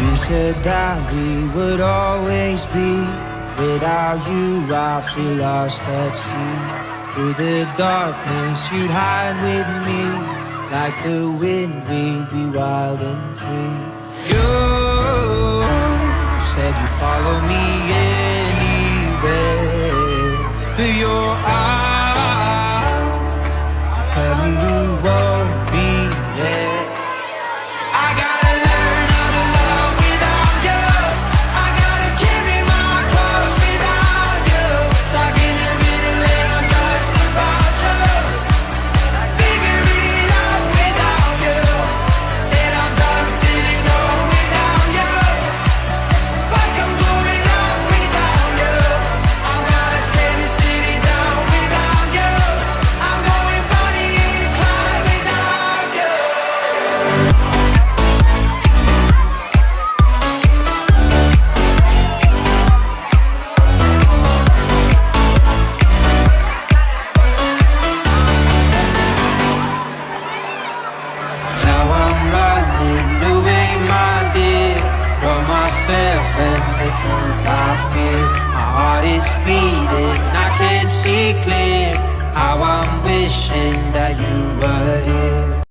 You said that we would always be. Without you I feel lost at sea. Through the darkness you'd hide with me. Like the wind we'd be wild and free. You said you'd follow me anywhere. But your eyes tell me you won't be there. I gotta learn how to love without you. I gotta carry my cross without you. Stuck in the middle and I'm just about to figure it out without you. And I'm done sitting home without you. Like I'm blowing up without you. I'm gonna tear the city down without you. I'm going Bonnie and Clyde without you. Now I'm running away, my dear, from myself and the truth I fear. My heart is beating, I can't see clear. How I'm wishing that you were here.